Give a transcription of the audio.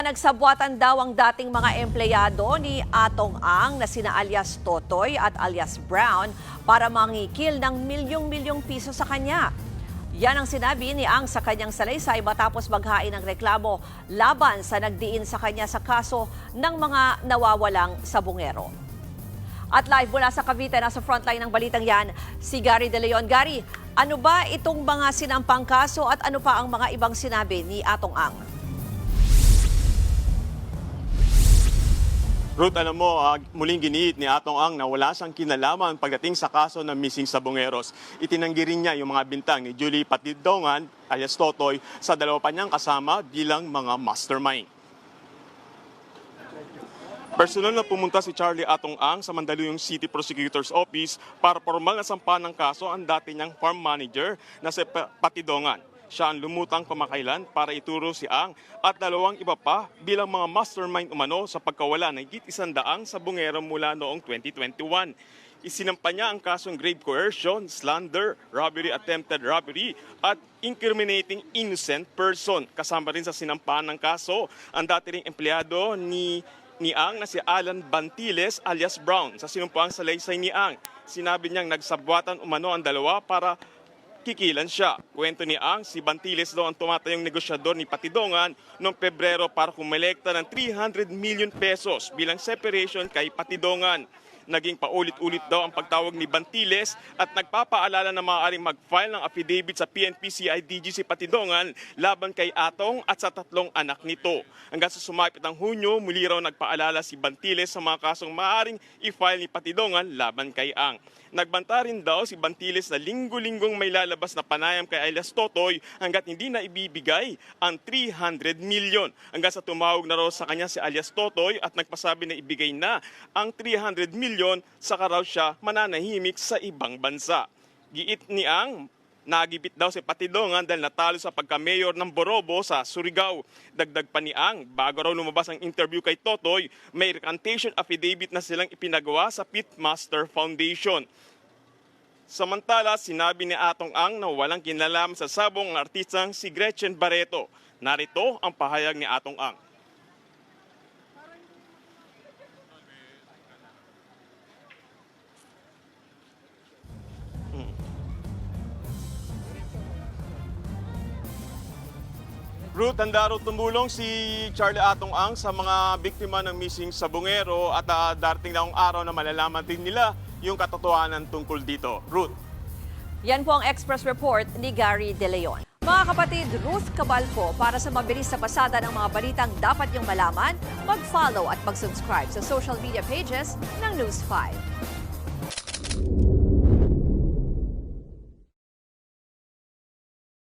nagsabwatan daw ang dating mga empleyado ni Atong Ang na sina alias Totoy at alias Brown para mangikil ng milyong-milyong piso sa kanya. Yan ang sinabi ni Ang sa kanyang salaysay matapos maghain ng reklamo laban sa nagdiin sa kanya sa kaso ng mga nawawalang sabungero. At live mula sa Cavite, nasa frontline ng balitang yan, si Gary De Leon. Gary, ano ba itong mga sinampang kaso at ano pa ang mga ibang sinabi ni Atong Ang? Ruth, alam mo, muling giniit ni Atong Ang na wala siyang kinalaman pagdating sa kaso ng missing sabungeros. Itinanggi rin niya yung mga bintang ni Julie Patidongan, alias Totoy, sa dalawa pa niyang kasama bilang mga mastermind. Personal na pumunta si Charlie Atong Ang sa Mandaluyong City Prosecutor's Office para formal na sampahan ng kaso ang dati niyang farm manager na si Patidongan. Siya ang lumutang kamakailan para ituro si Ang at dalawang iba pa bilang mga mastermind umano sa pagkawala ng higit 100 sabungero mula noong 2021. Isinampa niya ang kasong grave coercion, slander, robbery, attempted robbery at incriminating innocent person. Kasama rin sa sinampahan ng kaso ang dati ring empleyado ni Ang na si Alan Bantiles alias Brown. Sa sinumpang salaysay ni Ang, sinabi niyang nagsabwatan umano ang dalawa para kikilan siya. Kwento ni Ang, si Bantiles daw ang tumatayong negosyador ni Patidongan noong Pebrero para kumolekta ng 300 million pesos bilang separation kay Patidongan. Naging paulit-ulit daw ang pagtawag ni Bantiles at nagpapaalala na maaaring mag-file ng affidavit sa PNP-CIDG si Patidongan laban kay Atong at sa tatlong anak nito. Hanggang sa sumapit ang Hunyo, muli raw nagpaalala si Bantiles sa mga kasong maaaring i-file ni Patidongan laban kay Ang. Nagbanta rin daw si Bantiles na linggo-linggong may lalabas na panayam kay alias Totoy hanggat hindi na ibibigay ang 300 million. Hanggang sa tumawag na raw sa kanya si alias Totoy at nagpasabi na ibigay na ang 300 million, saka raw siya mananahimik sa ibang bansa. Giit ni Ang, nagibit daw si Patidongan dahil natalo sa pagka-mayor ng Borobo sa Surigao. Dagdag pa ni Ang, bago raw lumabas ang interview kay Totoy, may recantation affidavit na silang ipinagawa sa Pitmaster Foundation. Samantala, sinabi ni Atong Ang na walang kinalaman sa sabong ang artistang si Gretchen Barreto. Narito ang pahayag ni Atong Ang. Ruth, handa raw tumulong si Charlie Atong Ang sa mga biktima ng missing sabungero at darating na ang araw na malalaman din nila yung katotohanan tungkol dito. Ruth. Yan po ang Express Report ni Gary De Leon. Mga kapatid, Ruth Cabalco, para sa mabilis na pasada ng mga balitang dapat niyong malaman, mag-follow at mag-subscribe sa social media pages ng News 5.